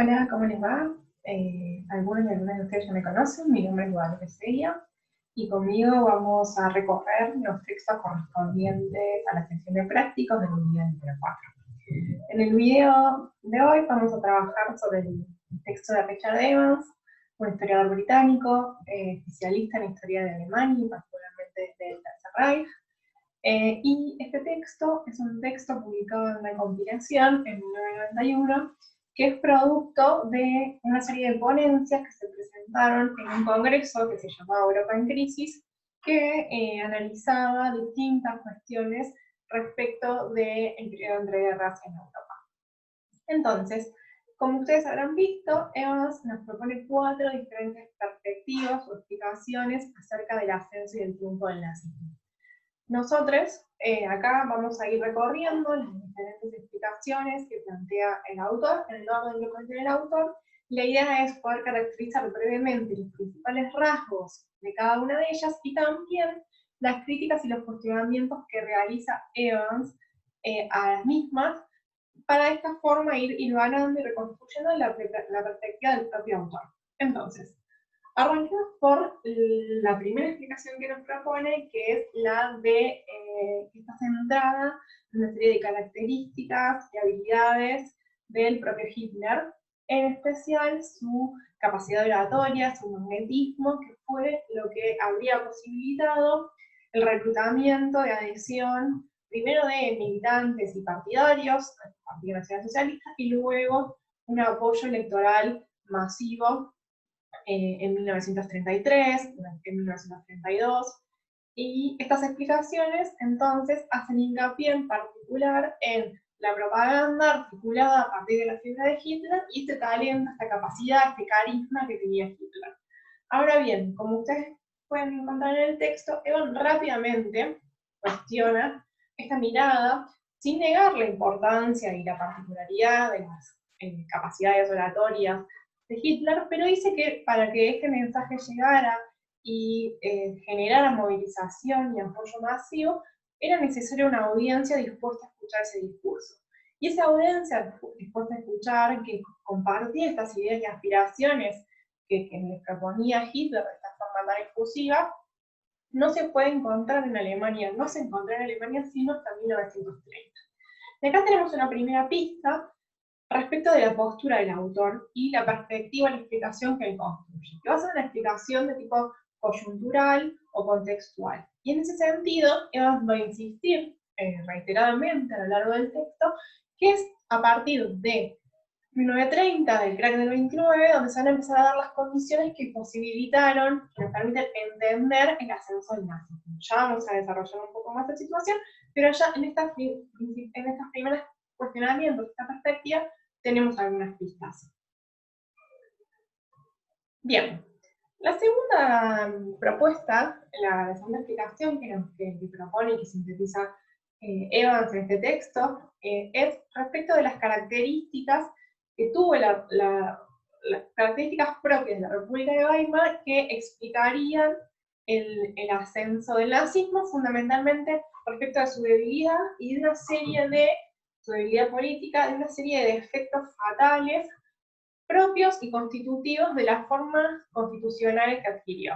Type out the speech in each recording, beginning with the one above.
Hola, ¿cómo les va? Algunos y algunas de ustedes ya me conocen, mi nombre es Guadalupe Seguía y conmigo vamos a recorrer los textos correspondientes a la sección de prácticos del video número 4. En el video de hoy vamos a trabajar sobre el texto de Richard Evans, un historiador británico, especialista en historia de Alemania y particularmente del Tercer Reich. Y este texto es un texto publicado en una compilación en 1991 que es producto de una serie de ponencias que se presentaron en un congreso que se llamaba Europa en Crisis, que analizaba distintas cuestiones respecto del periodo entre guerras en Europa. Entonces, como ustedes habrán visto, Evans nos propone 4 diferentes perspectivas o explicaciones acerca del ascenso y el triunfo del nazismo. Nosotros acá vamos a ir recorriendo las diferentes explicaciones que plantea el autor, en el orden que contiene el autor. La idea es poder caracterizar brevemente los principales rasgos de cada una de ellas y también las críticas y los cuestionamientos que realiza Evans a las mismas, para de esta forma ir hilvanando y reconstruyendo la perspectiva del propio autor. Entonces, arranquemos por la primera explicación que nos propone, que es la de que está centrada en una serie de características y habilidades del propio Hitler, en especial su capacidad oratoria, su magnetismo, que fue lo que habría posibilitado el reclutamiento de adhesión, primero de militantes y partidarios al Partido Nacional Socialista, y luego un apoyo electoral masivo en 1933, en 1932, y estas explicaciones entonces hacen hincapié en particular en la propaganda articulada a partir de la figura de Hitler y este talento, esta capacidad, este carisma que tenía Hitler. Ahora bien, como ustedes pueden encontrar en el texto, Evan rápidamente cuestiona esta mirada sin negar la importancia y la particularidad de las capacidades oratorias de Hitler, pero dice que para que este mensaje llegara y generara movilización y apoyo masivo, era necesaria una audiencia dispuesta a escuchar ese discurso. Y esa audiencia dispuesta a escuchar, que compartía estas ideas y aspiraciones que les proponía Hitler de esta forma tan efusiva, no se puede encontrar en Alemania, no se encontró en Alemania sino hasta 1930. Y acá tenemos una primera pista respecto de la postura del autor y la perspectiva, la explicación que él construye, que va a ser una explicación de tipo coyuntural o contextual. Y en ese sentido, Evans va a insistir reiteradamente a lo largo del texto, que es a partir de 1930, del crack del 29, donde se van a empezar a dar las condiciones que posibilitaron, que nos permiten entender el ascenso del nazismo. Ya vamos a desarrollar un poco más la situación, pero ya en estas primeras cuestionamientos, esta perspectiva, tenemos algunas pistas. Bien, la segunda propuesta, la segunda explicación que propone y que sintetiza Evans en este texto, es respecto de las características que tuvo las características propias de la República de Weimar que explicarían el ascenso del nazismo, fundamentalmente respecto a su debilidad y de una serie de su debilidad política, de una serie de efectos fatales propios y constitutivos de las formas constitucionales que adquirió.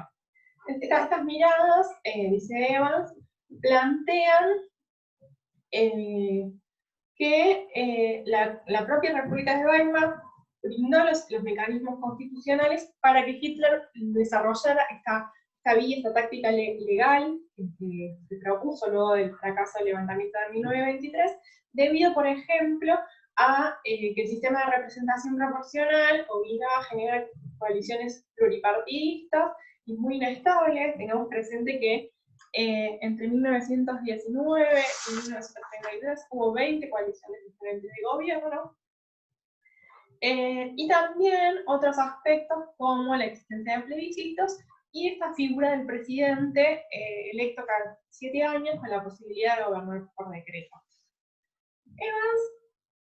Estas miradas, dice Evans, plantean que la propia República de Weimar brindó los mecanismos constitucionales para que Hitler desarrollara esta vía, esta táctica legal que se propuso luego del fracaso del levantamiento de 1923, debido, por ejemplo, a que el sistema de representación proporcional obligaba a generar coaliciones pluripartidistas y muy inestables. Tengamos presente que entre 1919 y 1933 hubo 20 coaliciones diferentes de gobierno, y también otros aspectos como la existencia de plebiscitos y esta figura del presidente electo cada 7 años con la posibilidad de gobernar por decreto. Evans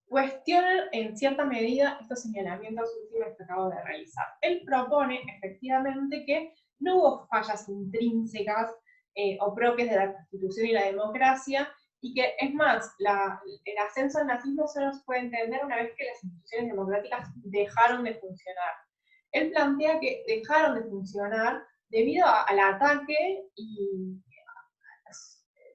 cuestiona en cierta medida estos señalamientos últimos que acabo de realizar. Él propone efectivamente que no hubo fallas intrínsecas o propias de la Constitución y la democracia y que es más, el ascenso al nazismo solo se puede entender una vez que las instituciones democráticas dejaron de funcionar. Él plantea que dejaron de funcionar debido al ataque y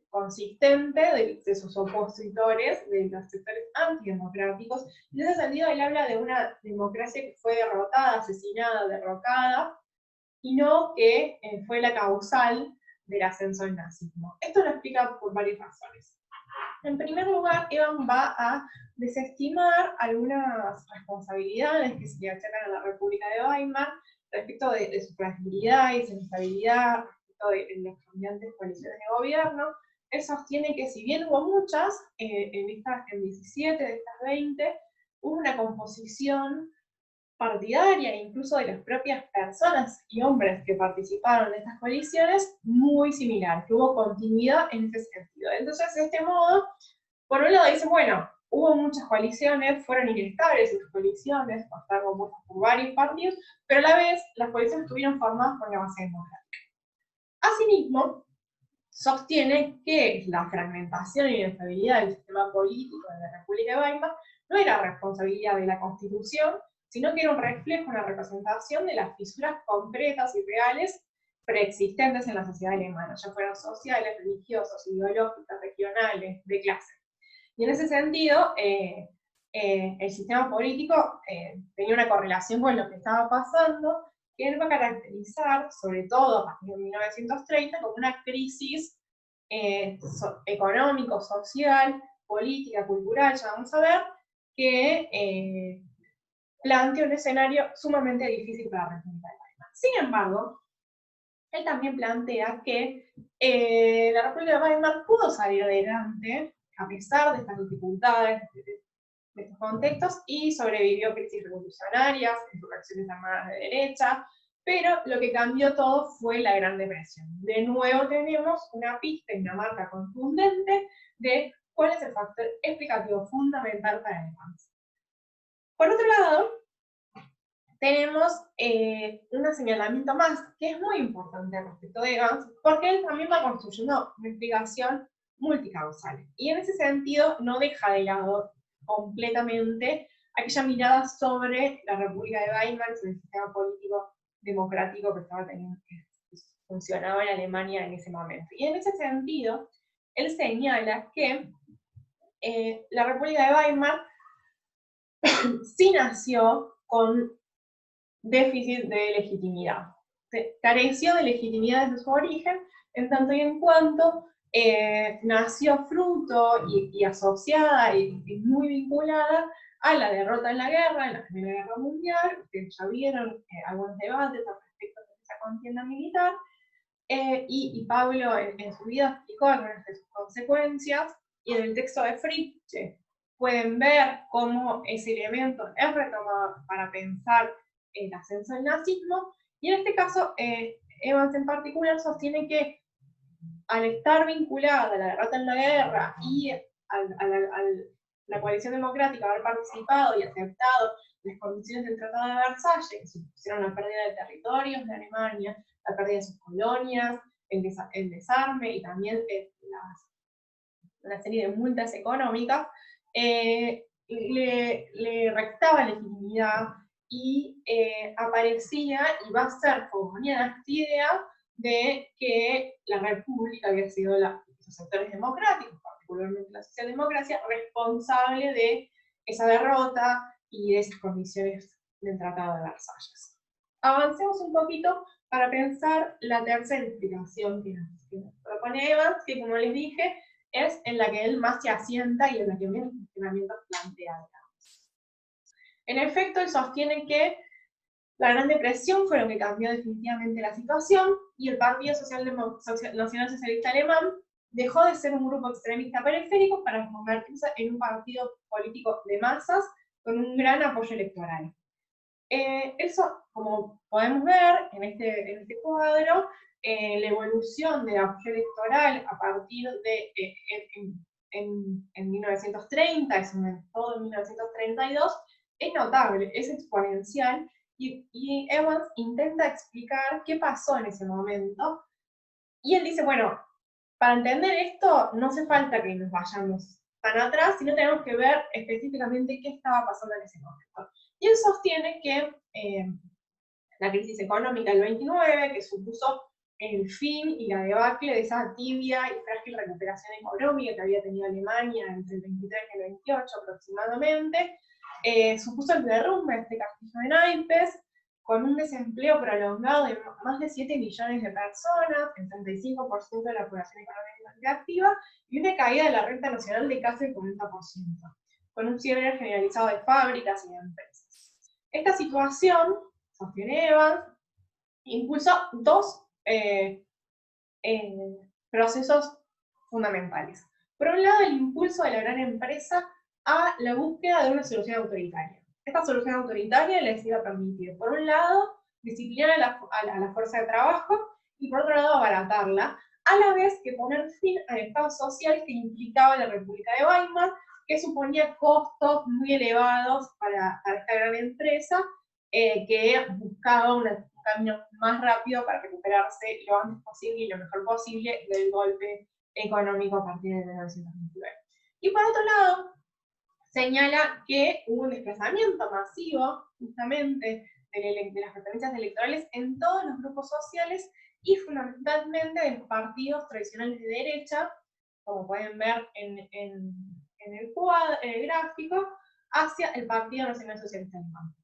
consistente de sus opositores, de los sectores antidemocráticos. En ese sentido, él habla de una democracia que fue derrotada, asesinada, derrocada, y no que fue la causal del ascenso del nazismo. Esto lo explica por varias razones. En primer lugar, Evans va a desestimar algunas responsabilidades que se le achacan a la República de Weimar respecto de su fragilidad y su inestabilidad, respecto de las cambiantes coaliciones de gobierno. Él sostiene que si bien hubo muchas, en 17 de estas 20, hubo una composición partidaria, incluso de las propias personas y hombres que participaron en estas coaliciones, muy similar, que hubo continuidad en ese sentido. Entonces, de este modo, por un lado dice, bueno, hubo muchas coaliciones, fueron inestables esas coaliciones, estaban compuestas por varios partidos, pero a la vez las coaliciones estuvieron formadas por una base democrática. Asimismo, sostiene que la fragmentación y inestabilidad del sistema político de la República de Weimar no era responsabilidad de la Constitución, sino que era un reflejo, una representación de las fisuras concretas y reales preexistentes en la sociedad alemana, ya fueran sociales, religiosas, ideológicas, regionales, de clase. Y en ese sentido, el sistema político tenía una correlación con lo que estaba pasando, que él va a caracterizar, sobre todo a partir de 1930, como una crisis económico, social, política, cultural, ya vamos a ver, que plantea un escenario sumamente difícil para la República de Weimar. Sin embargo, él también plantea que la República de Weimar pudo salir adelante a pesar de estas dificultades, de estos contextos, y sobrevivió crisis revolucionarias, insurrecciones armadas de derecha, pero lo que cambió todo fue la Gran Depresión. De nuevo tenemos una pista y una marca contundente de cuál es el factor explicativo fundamental para el avance. Por otro lado, tenemos un señalamiento más, que es muy importante respecto de Evans, porque él también va construyendo una explicación multicausal. Y en ese sentido no deja de lado completamente aquella mirada sobre la República de Weimar, sobre el sistema político democrático que estaba teniendo, que funcionaba en Alemania en ese momento. Y en ese sentido, él señala que la República de Weimar sí nació con déficit de legitimidad. Careció de legitimidad desde su origen, en tanto y en cuanto nació fruto y asociada y muy vinculada a la derrota en la guerra, en la Primera Guerra Mundial. Ustedes ya vieron algunos debates al respecto de esa contienda militar, y Pablo en su vida explicó algunas de sus consecuencias, y en el texto de Fritzsche pueden ver cómo ese elemento es retomado para pensar el ascenso del nazismo, y en este caso Evans en particular sostiene que al estar vinculada a la derrota en la guerra y a la coalición democrática haber participado y aceptado las condiciones del Tratado de Versalles, que supusieron la pérdida de territorios de Alemania, la pérdida de sus colonias, el desarme y también una serie de multas económicas, le restaba legitimidad y aparecía y va a ser fogoneada esta idea de que la República había sido los sectores democráticos, particularmente la socialdemocracia, responsable de esa derrota y de esas condiciones del Tratado de Versalles. Avancemos un poquito para pensar la tercera explicación que nos propone Evans, que como les dije, es en la que él más se asienta y en la que menos cuestionamientos plantea. En efecto, él sostiene que la Gran Depresión fue lo que cambió definitivamente la situación, y el Partido Nacionalsocialista Alemán dejó de ser un grupo extremista periférico para convertirse en un partido político de masas con un gran apoyo electoral. Eso, como podemos ver en este cuadro, la evolución del apoyo electoral a partir de en 1930, es todo en 1932, es notable, es exponencial, y Evans intenta explicar qué pasó en ese momento, y él dice, bueno, para entender esto, no hace falta que nos vayamos tan atrás, sino tenemos que ver específicamente qué estaba pasando en ese momento. Y él sostiene que la crisis económica del 29, que supuso el fin y la debacle de esa tibia y frágil recuperación económica que había tenido Alemania entre el 23 y el 28 aproximadamente, supuso el derrumbe de este castillo de naipes, con un desempleo prolongado de más de 7 millones de personas, el 35% de la población económicamente activa, y una caída de la renta nacional de casi el 40%, con un cierre generalizado de fábricas y de empresas. Esta situación, sostiene Evans, impulsó dos procesos fundamentales. Por un lado, el impulso de la gran empresa a la búsqueda de una solución autoritaria. Esta solución autoritaria les iba a permitir, por un lado, disciplinar a la fuerza de trabajo y por otro lado, abaratarla, a la vez que poner fin al Estado social que implicaba la República de Weimar, que suponía costos muy elevados para esta gran empresa, que buscaba un camino más rápido para recuperarse lo antes posible y lo mejor posible del golpe económico a partir de 1929. Y por otro lado, señala que hubo un desplazamiento masivo justamente de las preferencias electorales en todos los grupos sociales y fundamentalmente de los partidos tradicionales de derecha, como pueden ver en el gráfico, hacia el Partido Nacional Socialista Alemán.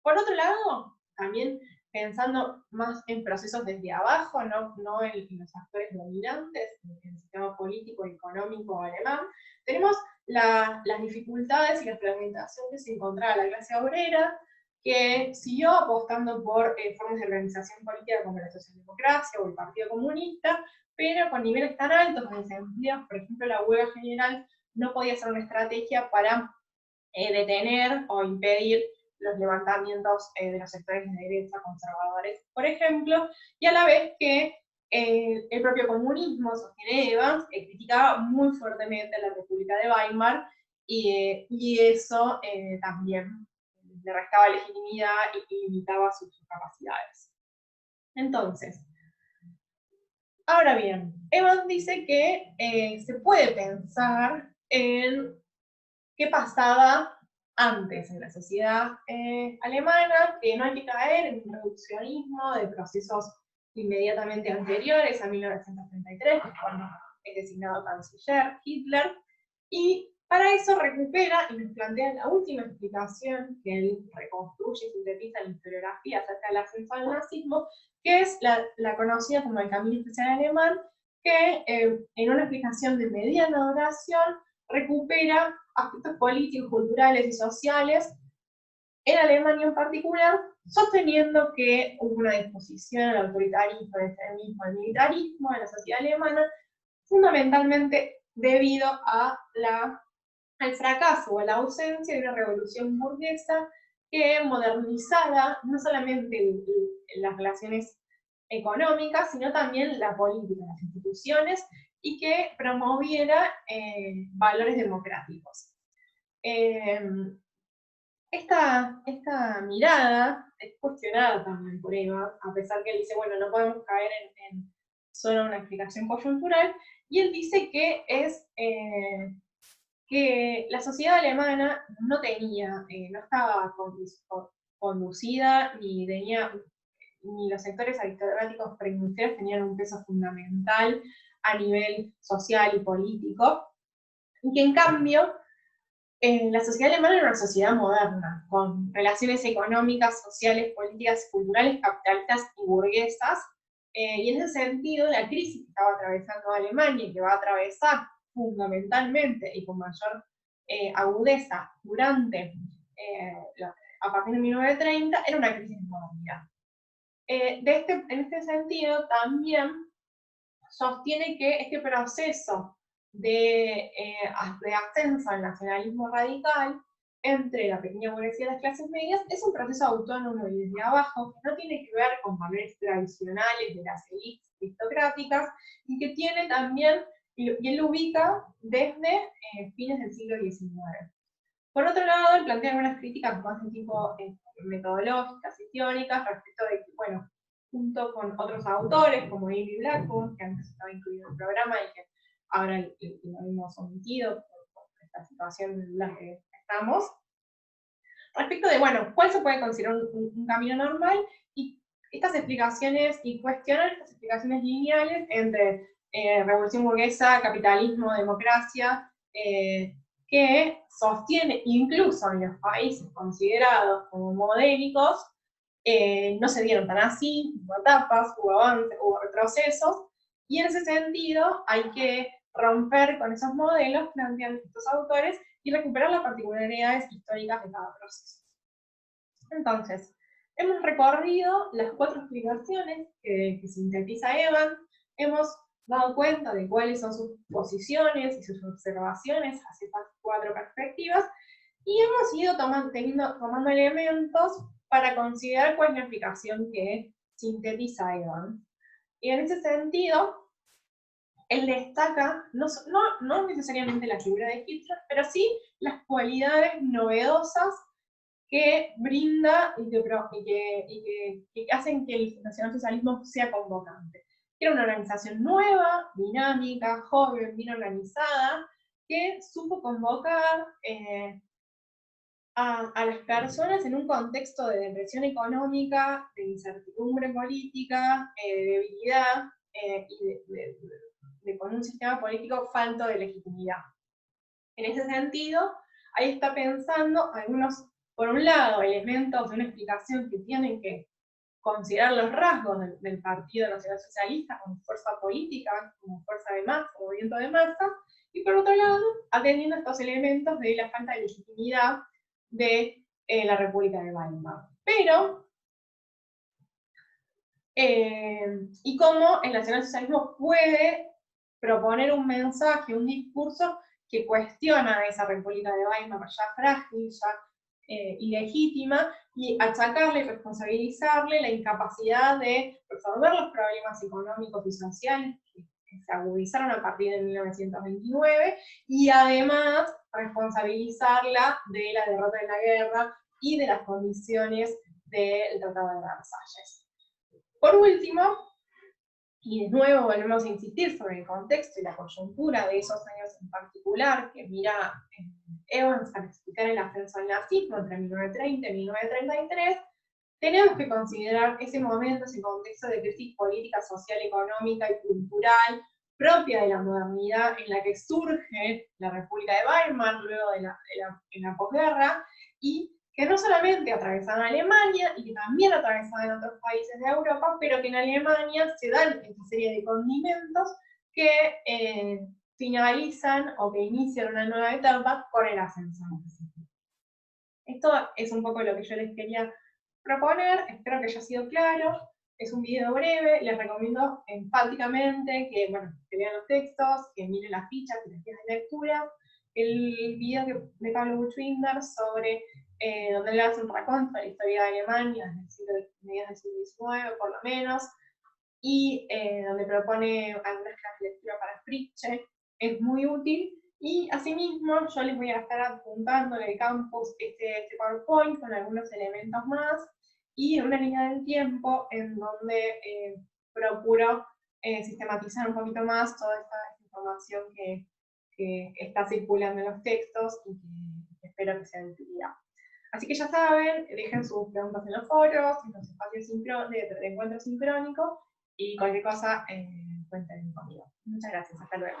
Por otro lado, también pensando más en procesos desde abajo, no en los actores dominantes del sistema político y económico alemán, tenemos las dificultades y la fragmentación que se encontraba la clase obrera, que siguió apostando por formas de organización política como la socialdemocracia o el Partido Comunista, pero con niveles tan altos de desempleo, por ejemplo, la huelga general no podía ser una estrategia para detener o impedir los levantamientos de los sectores de derecha conservadores, por ejemplo, y a la vez que el propio comunismo, sostiene Evans, criticaba muy fuertemente a la República de Weimar, y eso también le restaba legitimidad y limitaba sus capacidades. Entonces, ahora bien, Evans dice que se puede pensar en qué pasaba antes en la sociedad alemana, que no hay que caer en un reduccionismo de procesos inmediatamente anteriores a 1933, que es cuando es designado canciller Hitler, y para eso recupera y nos plantea la última explicación que él reconstruye y sintetiza en la historiografía acerca del ascenso al nazismo, que es la conocida como el camino especial alemán, que en una explicación de mediana duración recupera aspectos políticos, culturales y sociales en Alemania en particular, sosteniendo que hubo una disposición al autoritarismo, al extremismo, al militarismo en la sociedad alemana, fundamentalmente debido al fracaso o a la ausencia de una revolución burguesa que modernizara no solamente las relaciones económicas, sino también la política, las instituciones, y que promoviera valores democráticos. Esta mirada es cuestionada también por Eva, a pesar que él dice, bueno, no podemos caer en solo una explicación coyuntural, y él dice que es que la sociedad alemana no estaba conducida, ni los sectores aristocráticos preindustriales tenían un peso fundamental a nivel social y político, y que en cambio la sociedad alemana era una sociedad moderna, con relaciones económicas, sociales, políticas, culturales, capitalistas y burguesas, y en ese sentido la crisis que estaba atravesando Alemania y que va a atravesar fundamentalmente y con mayor agudeza durante, a partir de 1930, era una crisis de modernidad. En este sentido, también sostiene que este proceso de ascenso al nacionalismo radical entre la pequeña burguesía y las clases medias es un proceso autónomo y desde abajo que no tiene que ver con valores tradicionales de las élites aristocráticas y que tiene también, y él lo ubica desde fines del siglo XIX. Por otro lado, él plantea algunas críticas más de tipo metodológicas y teóricas respecto de que, junto con otros autores como Amy Blackburn, que antes estaba incluido en el programa y que ahora lo hemos omitido por esta situación en la que estamos, respecto de, bueno, cuál se puede considerar un camino normal, y estas explicaciones, y cuestionar estas explicaciones lineales entre revolución burguesa, capitalismo, democracia, que sostiene incluso en los países considerados como modélicos, no se dieron tan así, hubo etapas, hubo avances, hubo retrocesos, y en ese sentido hay que romper con esos modelos, plantean estos autores, y recuperar las particularidades históricas de cada proceso. Entonces, hemos recorrido las 4 explicaciones que sintetiza Evans, hemos dado cuenta de cuáles son sus posiciones y sus observaciones hacia estas 4 perspectivas, y hemos ido tomando elementos para considerar cuál es la explicación que sintetiza Evans. Y en ese sentido, él destaca no necesariamente la figura de Hitler, pero sí las cualidades novedosas que brinda y que hacen que el nacionalsocialismo sea convocante. Era una organización nueva, dinámica, joven, bien organizada, que supo convocar a las personas en un contexto de depresión económica, de incertidumbre política, de debilidad y con un sistema político falto de legitimidad. En ese sentido, ahí está pensando algunos, por un lado, elementos de una explicación que tienen que considerar los rasgos del Partido Nacional Socialista como fuerza política, como fuerza de masa, como movimiento de masa, y por otro lado, atendiendo estos elementos de la falta de legitimidad de la República de Weimar. Pero, y cómo el nacionalsocialismo puede proponer un mensaje, un discurso que cuestiona esa República de Weimar ya frágil, ya ilegítima, y achacarle y responsabilizarle la incapacidad de resolver los problemas económicos y sociales que se agudizaron a partir de 1929, y además responsabilizarla de la derrota de la guerra y de las condiciones del Tratado de Versalles. Por último, y de nuevo volvemos a insistir sobre el contexto y la coyuntura de esos años en particular, que mira Evans al explicar el ascenso al nazismo entre 1930 y 1933, tenemos que considerar ese momento, ese contexto de crisis política, social, económica y cultural propia de la modernidad, en la que surge la República de Weimar luego de la posguerra, y que no solamente atravesaban Alemania, y que también atravesaban otros países de Europa, pero que en Alemania se dan esta serie de condimentos que finalizan o que inician una nueva etapa con el ascenso al nazismo. Esto es un poco lo que yo les quería proponer, espero que haya sido claro. Es un video breve, les recomiendo enfáticamente que, bueno, que lean los textos, que miren las fichas, que les queden de lectura. El video de Pablo Buchbinder sobre donde le hace un raconto de la historia de Alemania desde mediados del siglo XIX, por lo menos, y donde propone algunas clases de lectura para Fritzsche, es muy útil. Y asimismo, yo les voy a estar apuntando en el campus este PowerPoint con algunos elementos más, y una línea del tiempo en donde procuro sistematizar un poquito más toda esta información que está circulando en los textos y que espero que sea de utilidad. Así que ya saben, dejen sus preguntas en los foros, en los espacios de encuentro sincrónico, y cualquier cosa cuenten conmigo. Muchas gracias, hasta luego.